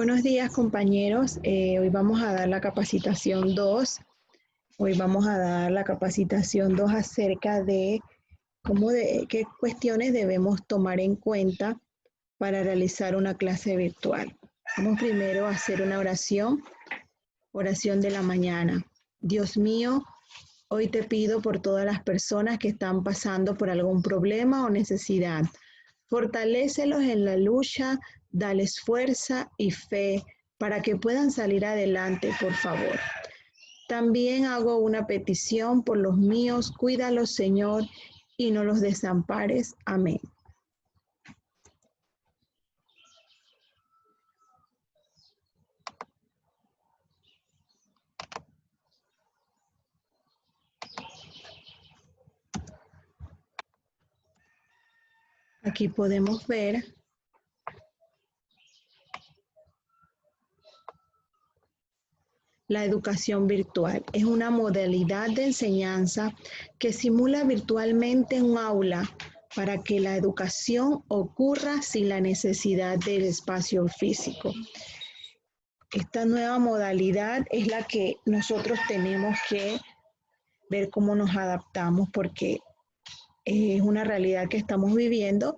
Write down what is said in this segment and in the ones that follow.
Buenos días, compañeros. Hoy vamos a dar la capacitación 2. Hoy vamos a dar la capacitación 2 acerca de qué cuestiones debemos tomar en cuenta para realizar una clase virtual. Vamos primero a hacer una oración de la mañana. Dios mío, hoy te pido por todas las personas que están pasando por algún problema o necesidad. Fortalécelos en la lucha, dales fuerza y fe para que puedan salir adelante, por favor. También hago una petición por los míos, cuídalos, Señor, y no los desampares. Amén. Aquí podemos ver la educación virtual. Es una modalidad de enseñanza que simula virtualmente un aula para que la educación ocurra sin la necesidad del espacio físico. Esta nueva modalidad es la que nosotros tenemos que ver cómo nos adaptamos porque es una realidad que estamos viviendo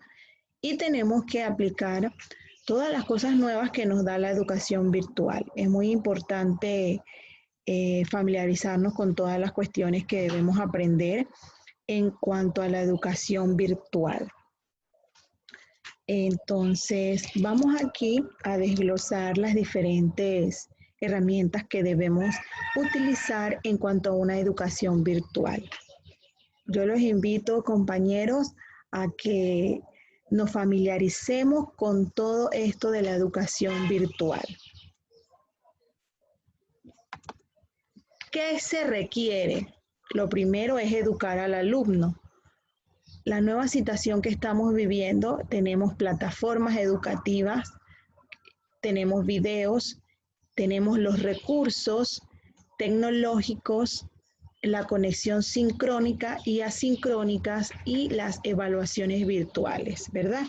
y tenemos que aplicar todas las cosas nuevas que nos da la educación virtual. Es muy importante familiarizarnos con todas las cuestiones que debemos aprender en cuanto a la educación virtual. Entonces, vamos aquí a desglosar las diferentes herramientas que debemos utilizar en cuanto a una educación virtual. Yo los invito, compañeros, a que nos familiaricemos con todo esto de la educación virtual. ¿Qué se requiere? Lo primero es educar al alumno. La nueva situación que estamos viviendo, tenemos plataformas educativas, tenemos videos, tenemos los recursos tecnológicos, la conexión sincrónica y asincrónicas y las evaluaciones virtuales, ¿verdad?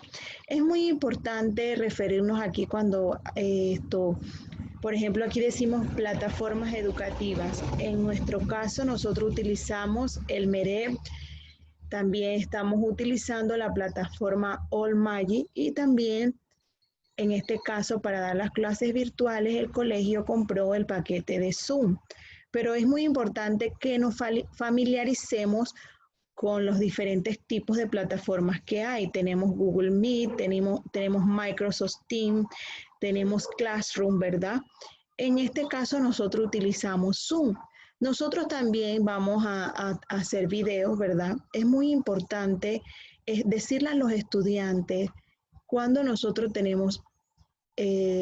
Es muy importante referirnos aquí cuando por ejemplo, aquí decimos plataformas educativas. En nuestro caso, nosotros utilizamos el MEREP, también estamos utilizando la plataforma Allmagic y también en este caso para dar las clases virtuales el colegio compró el paquete de Zoom. Pero es muy importante que nos familiaricemos con los diferentes tipos de plataformas que hay. Tenemos Google Meet, tenemos Microsoft Teams, tenemos Classroom, ¿verdad? En este caso nosotros utilizamos Zoom. Nosotros también vamos a hacer videos, ¿verdad? Es muy importante decirle a los estudiantes cuando nosotros tenemos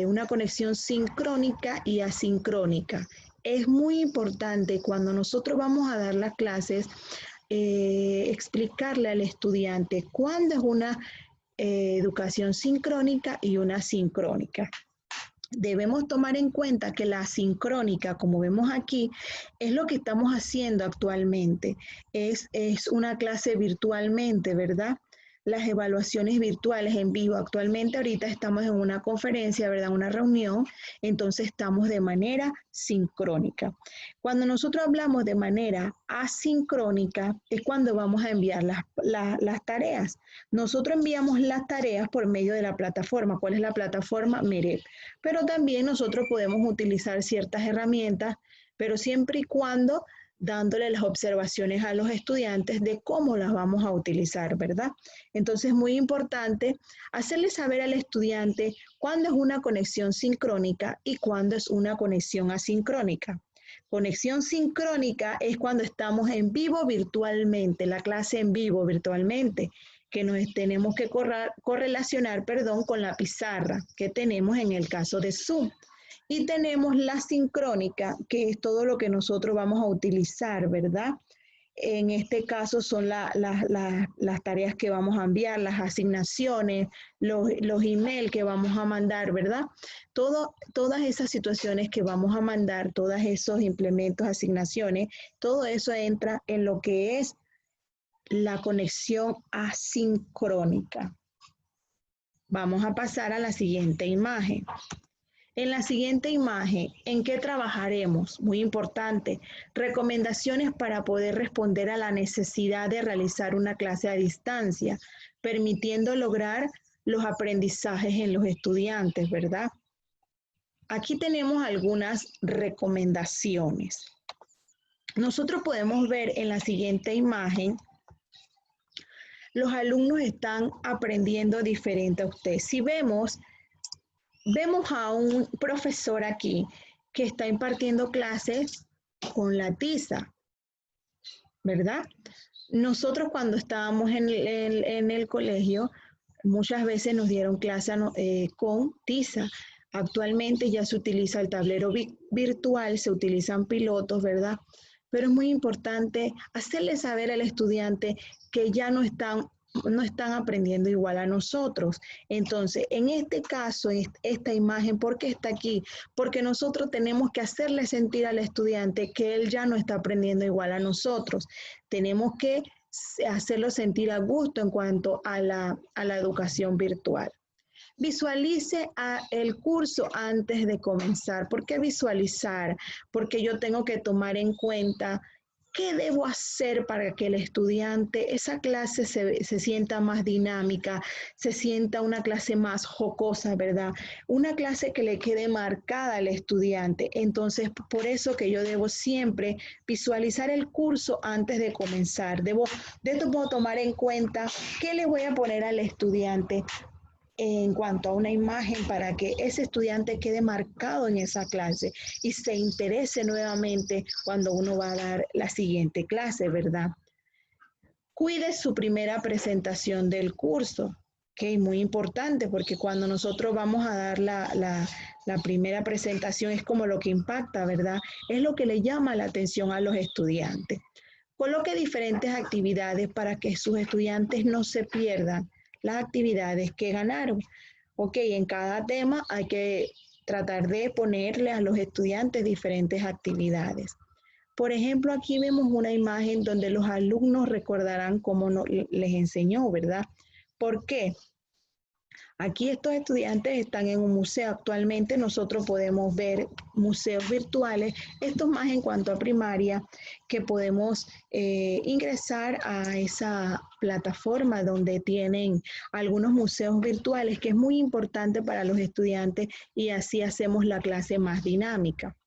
una conexión sincrónica y asincrónica. Es muy importante cuando nosotros vamos a dar las clases explicarle al estudiante cuándo es una educación sincrónica y una asincrónica. Debemos tomar en cuenta que la asincrónica, como vemos aquí, es lo que estamos haciendo actualmente. Es una clase virtualmente, ¿verdad? Las evaluaciones virtuales en vivo. Actualmente ahorita estamos en una conferencia, ¿verdad? Una reunión, entonces estamos de manera sincrónica. Cuando nosotros hablamos de manera asincrónica es cuando vamos a enviar las tareas. Nosotros enviamos las tareas por medio de la plataforma. ¿Cuál es la plataforma? MEREP. Pero también nosotros podemos utilizar ciertas herramientas, pero siempre y cuando dándole las observaciones a los estudiantes de cómo las vamos a utilizar, ¿verdad? Entonces es muy importante hacerle saber al estudiante cuándo es una conexión sincrónica y cuándo es una conexión asincrónica. Conexión sincrónica es cuando estamos en vivo virtualmente, la clase en vivo virtualmente, que nos tenemos que correlacionar, con la pizarra que tenemos en el caso de Zoom. Y tenemos la sincrónica, que es todo lo que nosotros vamos a utilizar, ¿verdad? En este caso son las tareas que vamos a enviar, las asignaciones, los emails que vamos a mandar, ¿verdad? Todas esas situaciones que vamos a mandar, todos esos implementos, asignaciones, todo eso entra en lo que es la conexión asincrónica. Vamos a pasar a la siguiente imagen. En la siguiente imagen, ¿en qué trabajaremos? Muy importante, recomendaciones para poder responder a la necesidad de realizar una clase a distancia, permitiendo lograr los aprendizajes en los estudiantes, ¿verdad? Aquí tenemos algunas recomendaciones. Nosotros podemos ver en la siguiente imagen, los alumnos están aprendiendo diferente a usted. Si vemos a un profesor aquí que está impartiendo clases con la tiza, ¿verdad? Nosotros cuando estábamos en el colegio, muchas veces nos dieron clase con tiza. Actualmente ya se utiliza el tablero virtual, se utilizan pilotos, ¿verdad? Pero es muy importante hacerle saber al estudiante que ya no están aprendiendo igual a nosotros. Entonces, en este caso, esta imagen, ¿por qué está aquí? Porque nosotros tenemos que hacerle sentir al estudiante que él ya no está aprendiendo igual a nosotros. Tenemos que hacerlo sentir a gusto en cuanto a la educación virtual. Visualice el curso antes de comenzar. ¿Por qué visualizar? Porque yo tengo que tomar en cuenta qué debo hacer para que el estudiante, esa clase se sienta más dinámica, se sienta una clase más jocosa, ¿verdad? Una clase que le quede marcada al estudiante. Entonces, por eso que yo debo siempre visualizar el curso antes de comenzar. Debo tomar en cuenta qué le voy a poner al estudiante en cuanto a una imagen para que ese estudiante quede marcado en esa clase y se interese nuevamente cuando uno va a dar la siguiente clase, ¿verdad? Cuide su primera presentación del curso, que es muy importante porque cuando nosotros vamos a dar la primera presentación es como lo que impacta, ¿verdad? Es lo que le llama la atención a los estudiantes. Coloque diferentes actividades para que sus estudiantes no se pierdan las actividades que ganaron. Ok, en cada tema hay que tratar de ponerle a los estudiantes diferentes actividades. Por ejemplo, aquí vemos una imagen donde los alumnos recordarán cómo les enseñó, ¿verdad? ¿Por qué? Aquí estos estudiantes están en un museo. Actualmente nosotros podemos ver museos virtuales, esto más en cuanto a primaria, que podemos ingresar a esa plataforma donde tienen algunos museos virtuales, que es muy importante para los estudiantes y así hacemos la clase más dinámica.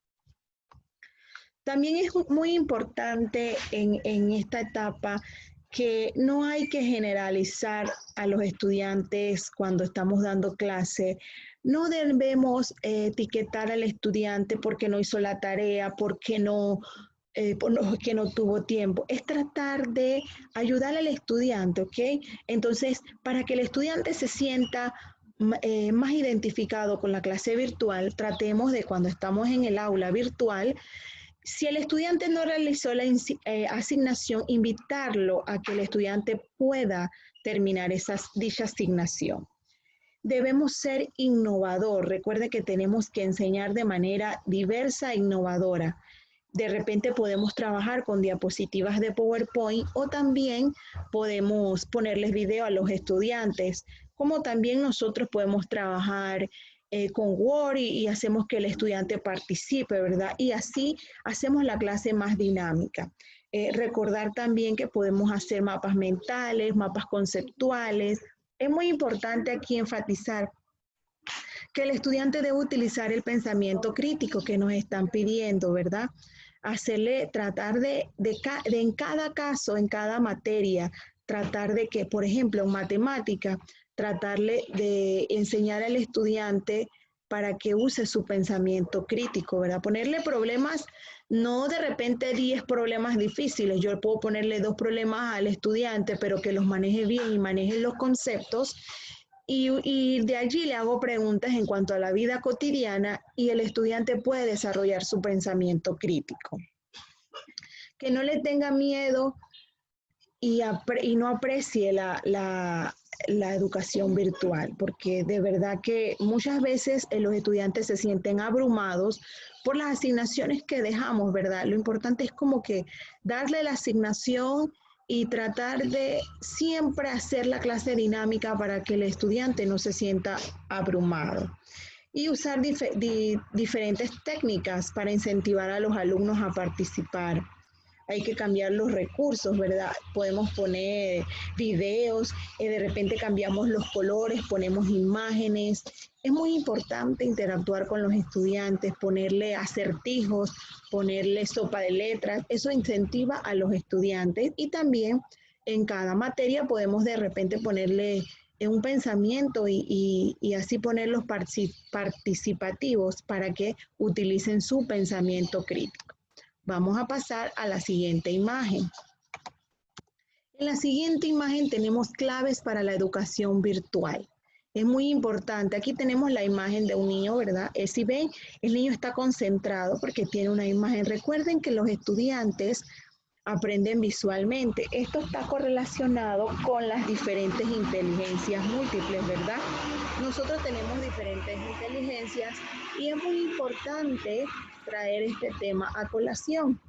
También es muy importante en esta etapa que no hay que generalizar a los estudiantes cuando estamos dando clase. No debemos etiquetar al estudiante porque no hizo la tarea, porque que no tuvo tiempo. Es tratar de ayudar al estudiante, ¿ok? Entonces, para que el estudiante se sienta más identificado con la clase virtual, tratemos de cuando estamos en el aula virtual, si el estudiante no realizó la asignación, invitarlo a que el estudiante pueda terminar dicha asignación. Debemos ser innovador. Recuerde que tenemos que enseñar de manera diversa e innovadora. De repente podemos trabajar con diapositivas de PowerPoint o también podemos ponerles video a los estudiantes, como también nosotros podemos trabajar con Word y hacemos que el estudiante participe, ¿verdad? Y así hacemos la clase más dinámica. Recordar también que podemos hacer mapas mentales, mapas conceptuales. Es muy importante aquí enfatizar que el estudiante debe utilizar el pensamiento crítico que nos están pidiendo, ¿verdad? Tratar de en cada caso, en cada materia, tratar de que, por ejemplo, en matemática, tratarle de enseñar al estudiante para que use su pensamiento crítico, ¿verdad? Ponerle problemas, no de repente 10 problemas difíciles, yo puedo ponerle 2 problemas al estudiante, pero que los maneje bien y maneje los conceptos, y de allí le hago preguntas en cuanto a la vida cotidiana y el estudiante puede desarrollar su pensamiento crítico. Que no le tenga miedo y no aprecie la educación virtual, porque de verdad que muchas veces los estudiantes se sienten abrumados por las asignaciones que dejamos, ¿verdad? Lo importante es como que darle la asignación y tratar de siempre hacer la clase dinámica para que el estudiante no se sienta abrumado. y usar diferentes técnicas para incentivar a los alumnos a participar. Hay que cambiar los recursos, ¿verdad? Podemos poner videos, de repente cambiamos los colores, ponemos imágenes. Es muy importante interactuar con los estudiantes, ponerle acertijos, ponerle sopa de letras. Eso incentiva a los estudiantes y también en cada materia podemos de repente ponerle un pensamiento y así ponerlos participativos para que utilicen su pensamiento crítico. Vamos a pasar a la siguiente imagen. En la siguiente imagen tenemos claves para la educación virtual. Es muy importante. Aquí tenemos la imagen de un niño, ¿verdad? Si ven, el niño está concentrado porque tiene una imagen. Recuerden que los estudiantes aprenden visualmente. Esto está correlacionado con las diferentes inteligencias múltiples, ¿verdad? Nosotros tenemos diferentes inteligencias y es muy importante traer este tema a colación,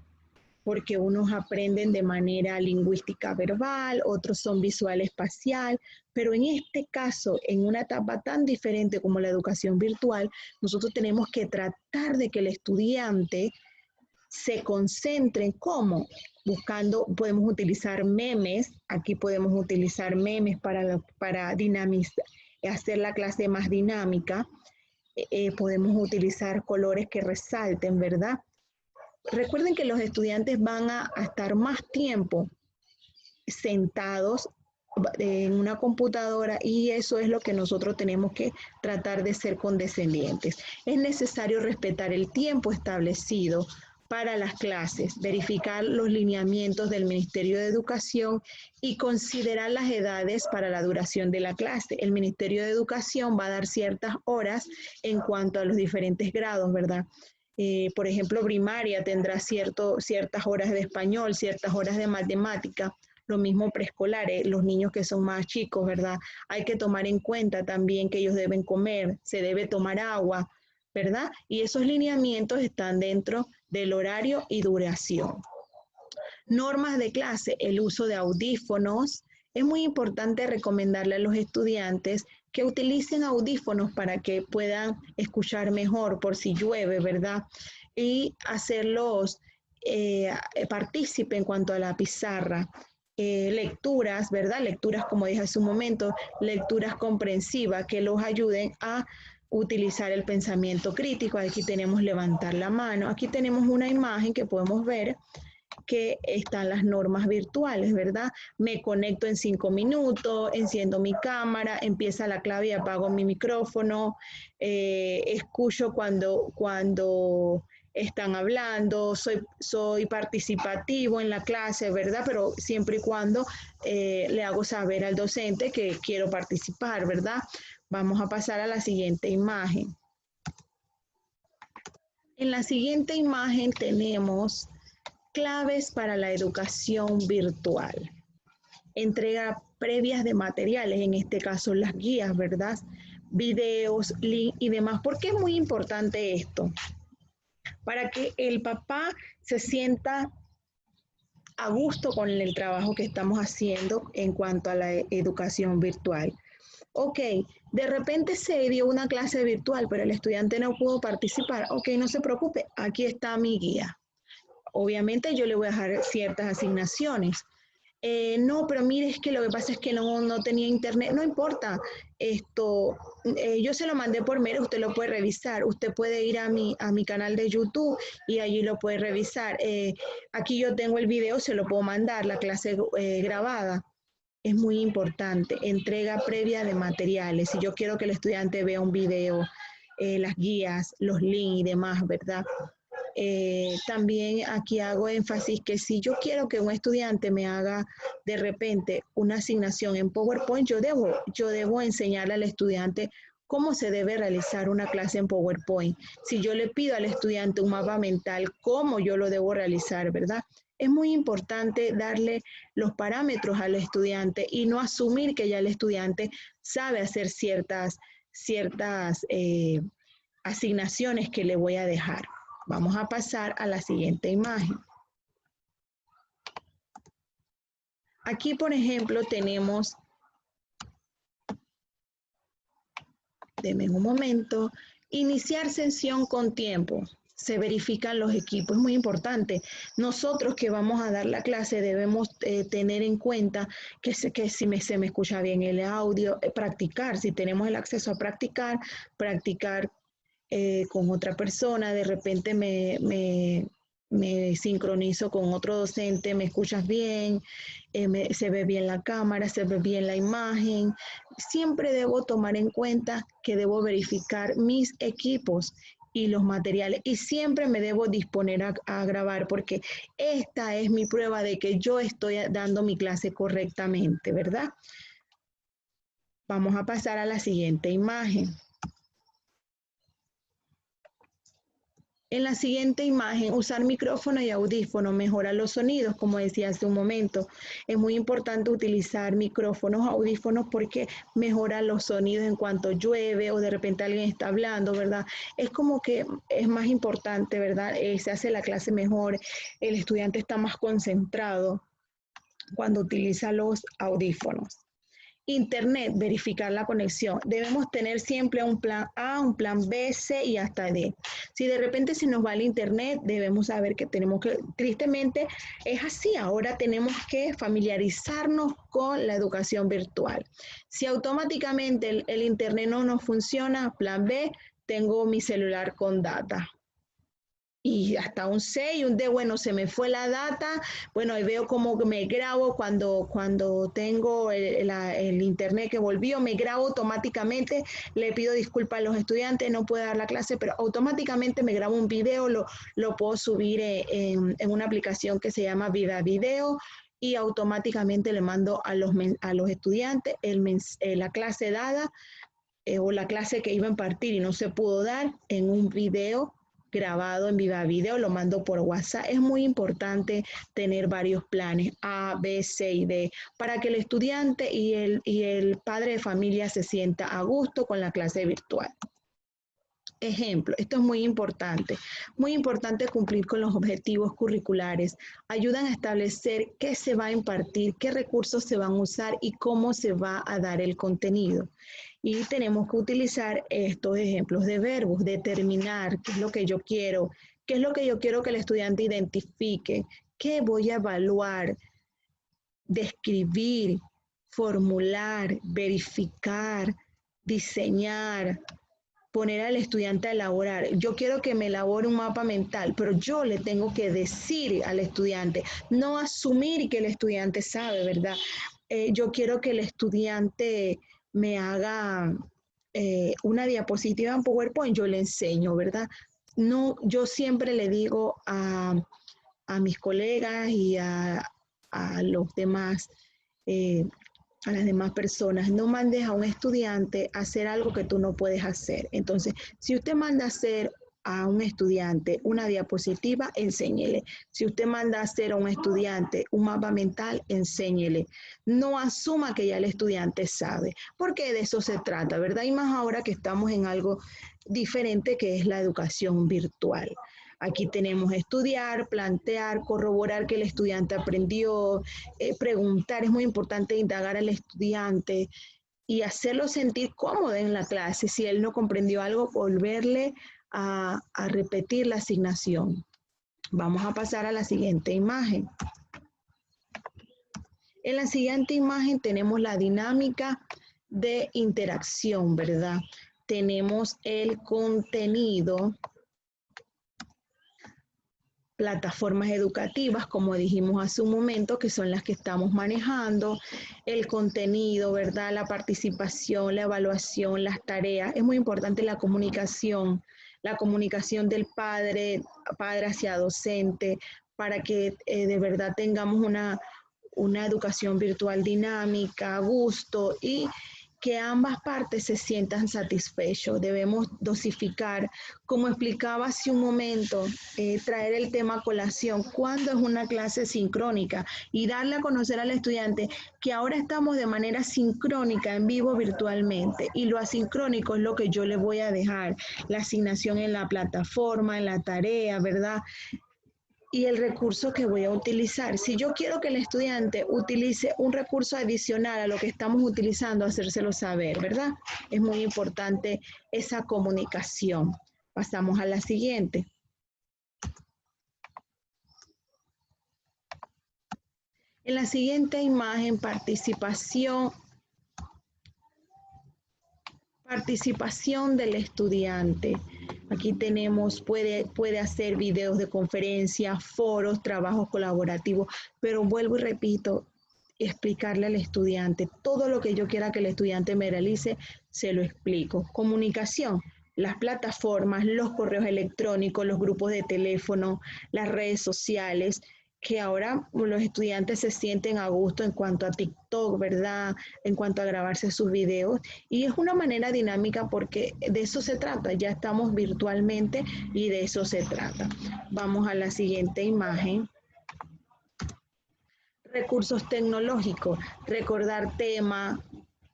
porque unos aprenden de manera lingüística verbal, otros son visual espacial, pero en este caso, en una etapa tan diferente como la educación virtual, nosotros tenemos que tratar de que el estudiante se concentren. ¿Cómo? Buscando, podemos utilizar memes, aquí podemos utilizar memes para dinamizar, hacer la clase más dinámica, podemos utilizar colores que resalten, ¿verdad? Recuerden que los estudiantes van a estar más tiempo sentados en una computadora y eso es lo que nosotros tenemos que tratar de ser condescendientes. Es necesario respetar el tiempo establecido para las clases, verificar los lineamientos del Ministerio de Educación y considerar las edades para la duración de la clase. El Ministerio de Educación va a dar ciertas horas en cuanto a los diferentes grados, ¿verdad? Por ejemplo, primaria tendrá ciertas horas de español, ciertas horas de matemática. Lo mismo preescolares, los niños que son más chicos, ¿verdad? Hay que tomar en cuenta también que ellos deben comer, se debe tomar agua, ¿verdad? Y esos lineamientos están dentro del horario y duración. Normas de clase, el uso de audífonos. Es muy importante recomendarle a los estudiantes que utilicen audífonos para que puedan escuchar mejor por si llueve, ¿verdad? Y hacerlos partícipe en cuanto a la pizarra. Lecturas, ¿verdad? Lecturas, como dije hace un momento, lecturas comprensivas que los ayuden a utilizar el pensamiento crítico. Aquí tenemos levantar la mano. Aquí tenemos una imagen que podemos ver que están las normas virtuales, ¿verdad? Me conecto en 5 minutos, enciendo mi cámara, empieza la clave y apago mi micrófono, escucho cuando están hablando, soy participativo en la clase, ¿verdad? Pero siempre y cuando le hago saber al docente que quiero participar, ¿verdad? Vamos a pasar a la siguiente imagen. En la siguiente imagen tenemos claves para la educación virtual. Entrega previas de materiales, en este caso las guías, ¿verdad? Videos, link y demás. ¿Por qué es muy importante esto? Para que el papá se sienta a gusto con el trabajo que estamos haciendo en cuanto a la educación virtual. Ok, de repente se dio una clase virtual, pero el estudiante no pudo participar. Ok, no se preocupe, aquí está mi guía. Obviamente yo le voy a dejar ciertas asignaciones. No, pero mire, es que lo que pasa es que no tenía internet. No importa, yo se lo mandé por mail, usted lo puede revisar. Usted puede ir a mi canal de YouTube y allí lo puede revisar. Aquí yo tengo el video, se lo puedo mandar, la clase grabada. Es muy importante, entrega previa de materiales. Si yo quiero que el estudiante vea un video, las guías, los links y demás, ¿verdad? También aquí hago énfasis que si yo quiero que un estudiante me haga de repente una asignación en PowerPoint, yo debo enseñarle al estudiante cómo se debe realizar una clase en PowerPoint. Si yo le pido al estudiante un mapa mental, cómo yo lo debo realizar, ¿verdad? Es muy importante darle los parámetros al estudiante y no asumir que ya el estudiante sabe hacer ciertas asignaciones que le voy a dejar. Vamos a pasar a la siguiente imagen. Aquí, por ejemplo, tenemos, denme un momento, Iniciar sesión con tiempo. Se verifican los equipos, es muy importante. Nosotros que vamos a dar la clase debemos tener en cuenta que si se me escucha bien el audio, practicar, si tenemos el acceso a practicar con otra persona, de repente me sincronizo con otro docente, me escuchas bien, se ve bien la cámara, se ve bien la imagen. Siempre debo tomar en cuenta que debo verificar mis equipos y los materiales y siempre me debo disponer a grabar porque esta es mi prueba de que yo estoy dando mi clase correctamente, ¿verdad? Vamos a pasar a la siguiente imagen. En la siguiente imagen, usar micrófono y audífono mejora los sonidos, como decía hace un momento. Es muy importante utilizar micrófonos, audífonos, porque mejora los sonidos en cuanto llueve o de repente alguien está hablando, ¿verdad? Es como que es más importante, ¿verdad? Se hace la clase mejor, el estudiante está más concentrado cuando utiliza los audífonos. Internet, verificar la conexión. Debemos tener siempre un plan A, un plan B, C y hasta D. Si de repente se nos va el internet, debemos saber que tenemos que, tristemente es así, ahora tenemos que familiarizarnos con la educación virtual. Si automáticamente el internet no nos funciona, plan B, tengo mi celular con data. Y hasta un C y un D, bueno, se me fue la data, bueno, y veo como me grabo cuando tengo el internet que volvió, me grabo automáticamente, le pido disculpas a los estudiantes, no puedo dar la clase, pero automáticamente me grabo un video, lo puedo subir en una aplicación que se llama Viva Video y automáticamente le mando a los estudiantes la clase dada o la clase que iba a impartir y no se pudo dar en un video grabado en Viva Video, lo mando por WhatsApp. Es muy importante tener varios planes A, B, C y D para que el estudiante y el padre de familia se sienta a gusto con la clase virtual. Ejemplo, esto es muy importante cumplir con los objetivos curriculares. Ayudan a establecer qué se va a impartir, qué recursos se van a usar y cómo se va a dar el contenido. Y tenemos que utilizar estos ejemplos de verbos, determinar qué es lo que yo quiero, qué es lo que yo quiero que el estudiante identifique, qué voy a evaluar, describir, formular, verificar, diseñar, poner al estudiante a elaborar. Yo quiero que me elabore un mapa mental, pero yo le tengo que decir al estudiante, no asumir que el estudiante sabe, ¿verdad? Yo quiero que el estudiante me haga una diapositiva en PowerPoint, yo le enseño, ¿verdad? No, yo siempre le digo a mis colegas y a los demás, a las demás personas, no mandes a un estudiante a hacer algo que tú no puedes hacer. Entonces, si usted manda a hacer a un estudiante una diapositiva, enséñele. Si usted manda a hacer a un estudiante un mapa mental, enséñele. No asuma que ya el estudiante sabe, porque de eso se trata, ¿verdad? Y más ahora que estamos en algo diferente que es la educación virtual. Aquí tenemos estudiar, plantear, corroborar que el estudiante aprendió, preguntar, es muy importante indagar al estudiante y hacerlo sentir cómodo en la clase. Si él no comprendió algo, volverle a repetir la asignación. Vamos a pasar a la siguiente imagen. En la siguiente imagen tenemos la dinámica de interacción, ¿verdad? Tenemos el contenido, plataformas educativas, como dijimos hace un momento, que son las que estamos manejando, el contenido, ¿verdad? La participación, la evaluación, las tareas. Es muy importante la comunicación del padre hacia docente, para que de verdad tengamos una educación virtual dinámica, a gusto y que ambas partes se sientan satisfechos. Debemos dosificar, como explicaba hace un momento, traer el tema a colación, cuando es una clase sincrónica y darle a conocer al estudiante que ahora estamos de manera sincrónica, en vivo virtualmente, y lo asincrónico es lo que yo le voy a dejar, la asignación en la plataforma, en la tarea, ¿verdad? y el recurso que voy a utilizar. Si yo quiero que el estudiante utilice un recurso adicional a lo que estamos utilizando, hacérselo saber, ¿verdad? Es muy importante esa comunicación. Pasamos a la siguiente. En la siguiente imagen, participación del estudiante. Aquí tenemos, puede hacer videos de conferencias, foros, trabajos colaborativos, pero vuelvo y repito, explicarle al estudiante todo lo que yo quiera que el estudiante me realice, se lo explico. Comunicación, las plataformas, los correos electrónicos, los grupos de teléfono, las redes sociales, que ahora los estudiantes se sienten a gusto en cuanto a TikTok, ¿verdad? En cuanto a grabarse sus videos. Y es una manera dinámica porque de eso se trata. Ya estamos virtualmente y de eso se trata. Vamos a la siguiente imagen. Recursos tecnológicos. Recordar tema.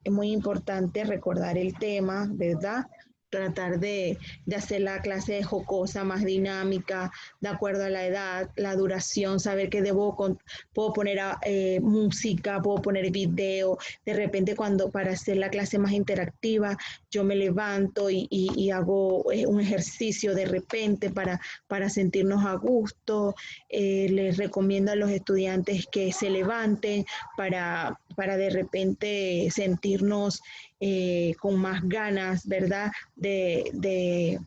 Es muy importante recordar el tema, ¿verdad? Tratar de hacer la clase jocosa, más dinámica, de acuerdo a la edad, la duración, saber que puedo poner música, puedo poner video, de repente para hacer la clase más interactiva, yo me levanto y hago un ejercicio de repente para sentirnos a gusto. Les recomiendo a los estudiantes que se levanten para de repente sentirnos con más ganas, ¿verdad? De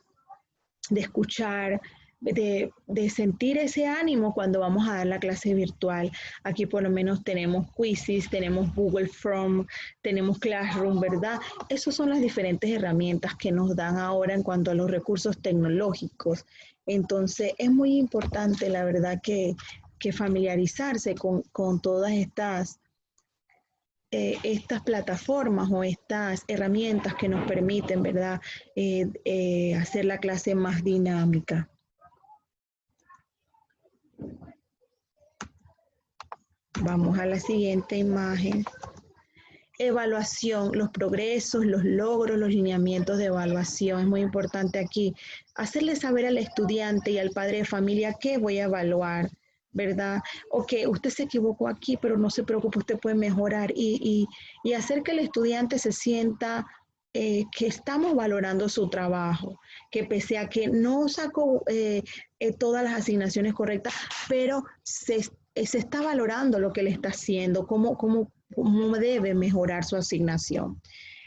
escuchar, de sentir ese ánimo cuando vamos a dar la clase virtual. Aquí por lo menos tenemos Quizzes, tenemos Google Form, tenemos Classroom, ¿verdad? Esas son las diferentes herramientas que nos dan ahora en cuanto a los recursos tecnológicos. Entonces, es muy importante, la verdad, que familiarizarse con todas estas plataformas o estas herramientas que nos permiten, ¿verdad?, hacer la clase más dinámica. Vamos a la siguiente imagen. Evaluación, los progresos, los logros, los lineamientos de evaluación. Es muy importante aquí hacerle saber al estudiante y al padre de familia qué voy a evaluar, ¿verdad? O que usted se equivocó aquí, pero no se preocupe, usted puede mejorar y hacer que el estudiante se sienta que estamos valorando su trabajo, que pese a que no sacó todas las asignaciones correctas, pero se está valorando lo que le está haciendo, cómo debe mejorar su asignación.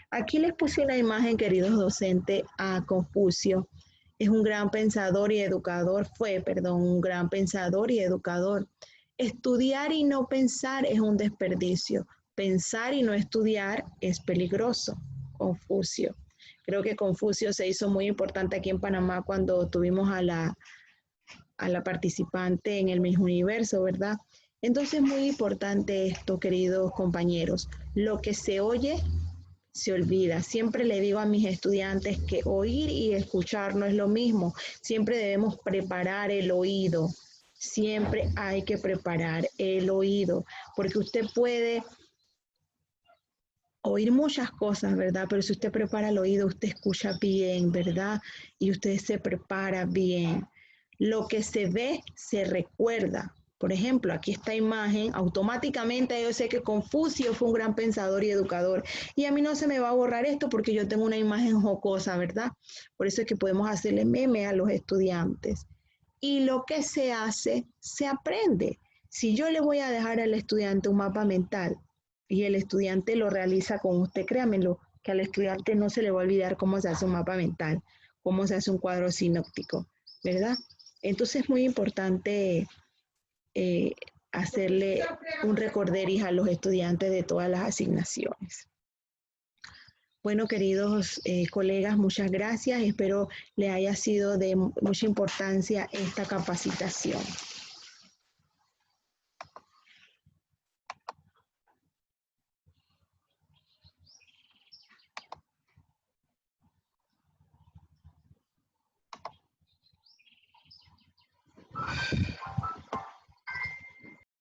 Aquí les puse una imagen, queridos docentes, a Confucio. Es un gran pensador y educador, un gran pensador y educador. Estudiar y no pensar es un desperdicio. Pensar y no estudiar es peligroso. Confucio. Creo que Confucio se hizo muy importante aquí en Panamá cuando tuvimos a la participante en el Miss Universo, ¿verdad? Entonces es muy importante esto, queridos compañeros. Lo que se oye se olvida. Siempre le digo a mis estudiantes que oír y escuchar no es lo mismo. Siempre debemos preparar el oído. Siempre hay que preparar el oído, porque usted puede oír muchas cosas, ¿verdad? Pero si usted prepara el oído, usted escucha bien, ¿verdad? Y usted se prepara bien. Lo que se ve, se recuerda. Por ejemplo, aquí esta imagen, automáticamente yo sé que Confucio fue un gran pensador y educador. Y a mí no se me va a borrar esto porque yo tengo una imagen jocosa, ¿verdad? Por eso es que podemos hacerle meme a los estudiantes. Y lo que se hace, se aprende. Si yo le voy a dejar al estudiante un mapa mental y el estudiante lo realiza con usted, créamelo, que al estudiante no se le va a olvidar cómo se hace un mapa mental, cómo se hace un cuadro sinóptico, ¿verdad? Entonces es muy importante hacerle un recorderis a los estudiantes de todas las asignaciones. Bueno, queridos colegas, muchas gracias. Espero les haya sido de mucha importancia esta capacitación.